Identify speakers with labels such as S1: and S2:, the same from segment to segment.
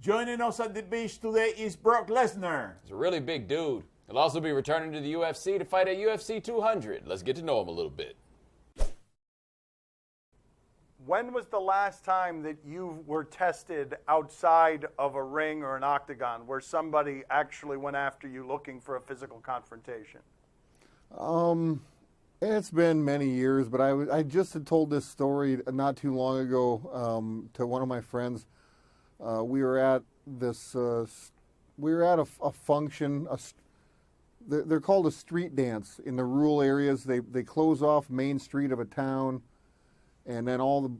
S1: Joining us at the beach today is Brock Lesnar.
S2: He's a really big dude. He'll also be returning to the UFC to fight at UFC 200. Let's get to know him a little bit.
S3: When was the last time that you were tested outside of a ring or an octagon where somebody actually went after you looking for a physical confrontation?
S4: It's been many years, but I just had told this story not too long ago to one of my friends. We were at a function. They're called a street dance in the rural areas. They close off Main Street of a town. And then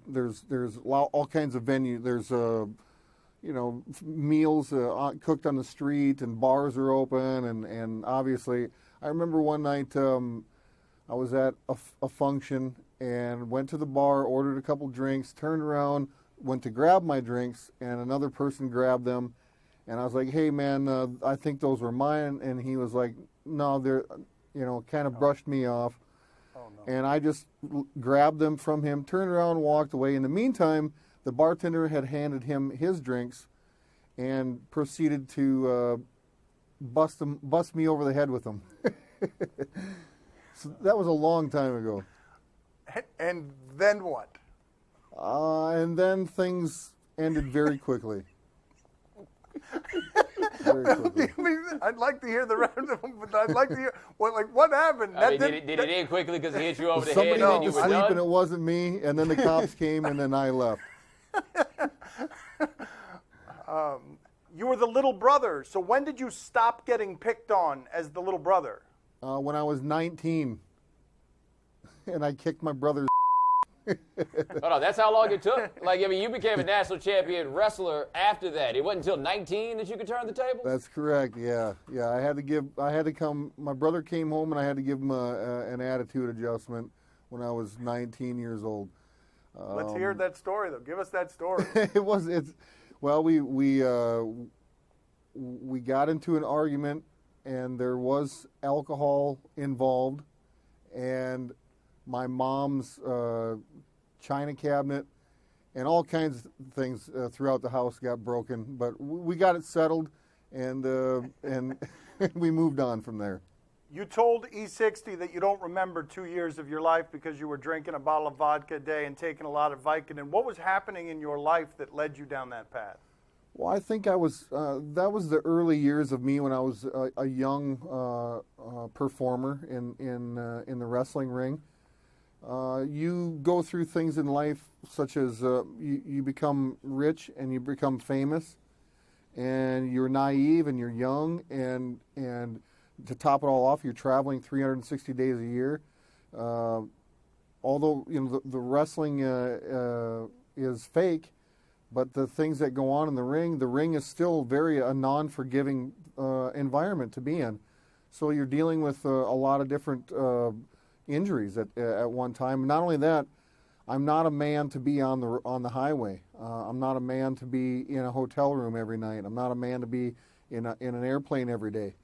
S4: there's all kinds of venues. There's meals cooked on the street, and bars are open, and obviously, I remember one night I was at a function and went to the bar, ordered a couple drinks, turned around, went to grab my drinks, and another person grabbed them, and I was like, "Hey man, I think those were mine," and he was like, "No, they're," kind of brushed me off.
S3: Oh, no.
S4: And I just grabbed them from him, turned around, and walked away. In the meantime, the bartender had handed him his drinks and proceeded to bust me over the head with them. So that was a long time ago.
S3: And then what?
S4: And then things ended very quickly. Very quickly.
S3: I'd like to hear the rest of them, but I'd like to hear what happened.
S2: Did it end quickly because he hit you over the head
S4: Somebody
S2: and then
S4: went
S2: you
S4: to
S2: were
S4: sleep
S2: done?
S4: and it wasn't me, and then the cops came and then I left.
S3: You were the little brother. So when did you stop getting picked on as the little brother?
S4: When I was 19, and I kicked my brother's.
S2: Hold on, that's how long it took? You became a national champion wrestler after that. It wasn't until 19 that you could turn the table?
S4: That's correct. Yeah. I had to come. My brother came home, and I had to give him an attitude adjustment when I was 19 years old.
S3: Let's hear that story, though. Give us that story.
S4: We got into an argument, and there was alcohol involved, and my mom's china cabinet and all kinds of things throughout the house got broken, but we got it settled, and we moved on from there.
S3: You told E60 that you don't remember 2 years of your life because you were drinking a bottle of vodka a day and taking a lot of Vicodin. What was happening in your life that led you down that path?
S4: Well, I think that was the early years of me when I was a young performer in the wrestling ring. You go through things in life such as you become rich and you become famous, and you're naive and you're young, and to top it all off, you're traveling 360 days a year. Although the wrestling is fake, but the things that go on in the ring is still a non-forgiving environment to be in. So you're dealing with a lot of different injuries at one time. Not only that, I'm not a man to be on the highway. I'm not a man to be in a hotel room every night. I'm not a man to be in an airplane every day.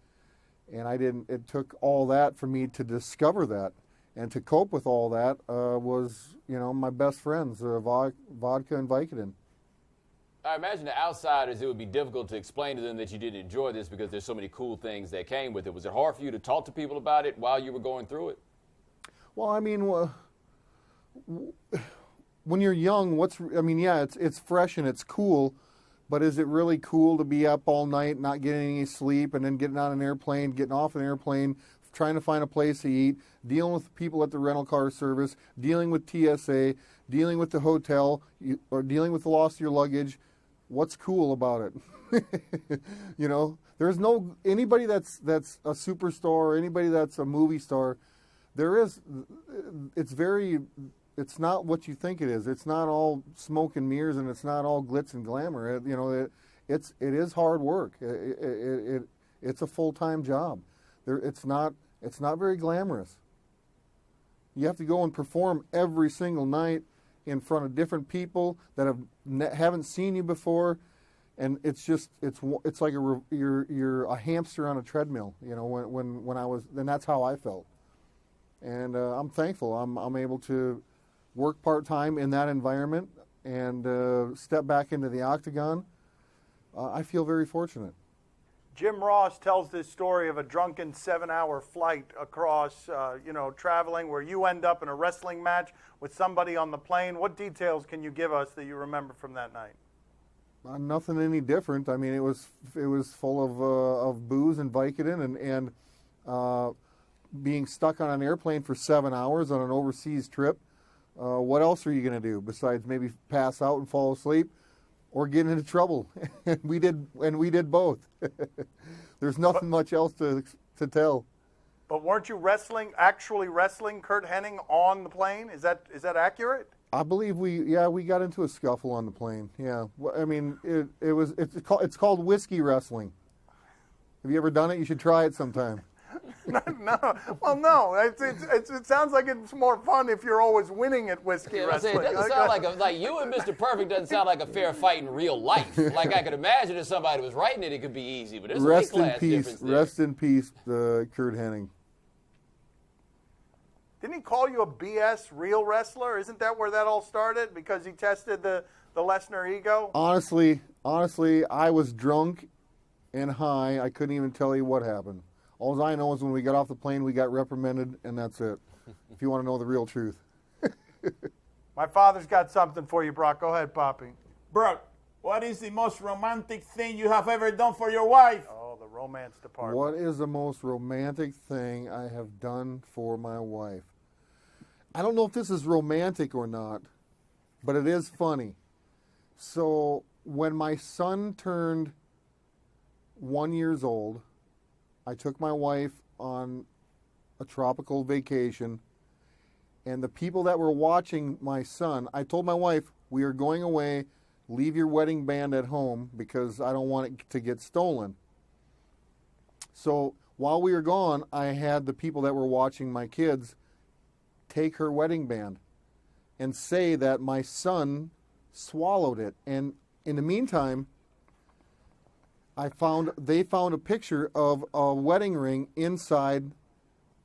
S4: And it took all that for me to discover that, and to cope with all that was my best friends, vodka and Vicodin.
S2: I imagine to outsiders it would be difficult to explain to them that you didn't enjoy this because there's so many cool things that came with it. Was it hard for you to talk to people about it while you were going through it?
S4: Well, I mean, when you're young, it's fresh and it's cool, but is it really cool to be up all night, not getting any sleep, and then getting on an airplane, getting off an airplane, trying to find a place to eat, dealing with people at the rental car service, dealing with TSA, dealing with the hotel, or dealing with the loss of your luggage? What's cool about it? There's anybody that's a superstar or anybody that's a movie star. It's not what you think it is. It's not all smoke and mirrors, and it's not all glitz and glamour. It is hard work. It's a full-time job. It's not very glamorous. You have to go and perform every single night in front of different people that haven't seen you before, and it's like you're a hamster on a treadmill. When I was, then that's how I felt. And I'm thankful I'm able to work part-time in that environment and step back into the octagon. I feel very fortunate.
S3: Jim Ross tells this story of a drunken 7-hour flight across, traveling where you end up in a wrestling match with somebody on the plane. What details can you give us that you remember from that night?
S4: Nothing any different. I mean, it was full of booze and Vicodin and being stuck on an airplane for 7 hours on an overseas trip. What else are you going to do besides maybe pass out and fall asleep or get into trouble? And we did both. There's nothing much else to tell.
S3: But weren't you actually wrestling Curt Hennig on the plane? Is that accurate?
S4: I believe we got into a scuffle on the plane. Yeah, I mean it's called whiskey wrestling. Have you ever done it? You should try it sometime.
S3: No. Well, no. It sounds like it's more fun if you're always winning at whiskey wrestling.
S2: It doesn't sound like you and Mr. Perfect doesn't sound like a fair fight in real life. Like I could imagine if somebody was writing it, it could be easy. But there's a weight class difference there.
S4: Rest in peace, Curt Hennig.
S3: Didn't he call you a BS real wrestler? Isn't that where that all started? Because he tested the Lesnar ego?
S4: Honestly, I was drunk and high. I couldn't even tell you what happened. All I know is when we got off the plane, we got reprimanded, and that's it. If you want to know the real truth.
S3: My father's got something for you, Brock. Go ahead, Poppy.
S1: Brock, what is the most romantic thing you have ever done for your wife?
S3: Oh, the romance department.
S4: What is the most romantic thing I have done for my wife? I don't know if this is romantic or not, but it is funny. So when my son turned 1 year old, I took my wife on a tropical vacation, and the people that were watching my son, I told my wife, we are going away, leave your wedding band at home because I don't want it to get stolen. So while we were gone, I had the people that were watching my kids take her wedding band and say that my son swallowed it. And in the meantime, they found a picture of a wedding ring inside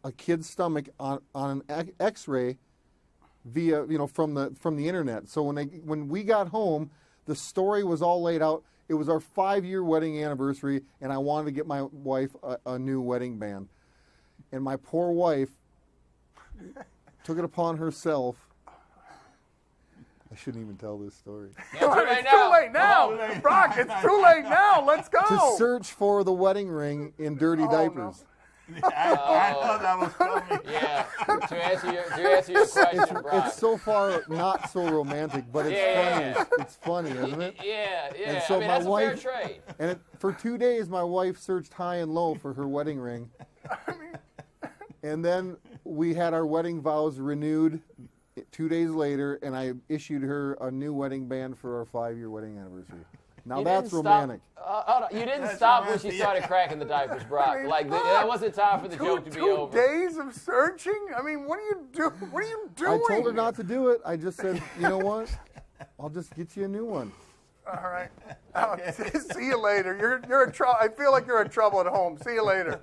S4: a kid's stomach on an X-ray via from the internet. So when we got home, the story was all laid out. It was our 5-year wedding anniversary, and I wanted to get my wife a new wedding band. And my poor wife took it upon herself. I shouldn't even tell this story.
S3: It's too late now. Brock, it's too late now. Let's go.
S4: To search for the wedding ring in dirty diapers.
S3: No.
S1: I thought that was funny.
S2: Yeah. To answer your question, Brock.
S4: It's so far not so romantic, but it's funny.
S2: Yeah.
S4: It's funny, isn't it?
S2: Yeah.
S4: And so
S2: that's
S4: my wife,
S2: a fair trade.
S4: And for 2 days, my wife searched high and low for her wedding ring. And then we had our wedding vows renewed 2 days later, and I issued her a new wedding band for our 5-year wedding anniversary. Now that's romantic.
S2: You didn't stop when she started cracking the diapers, Brock. That wasn't time for the joke to be over.
S3: 2 days of searching? I mean, what are you doing?
S4: I told her not to do it. I just said, you know what? I'll just get you a new one.
S3: All right. See you later. I feel like you're in trouble at home. See you later.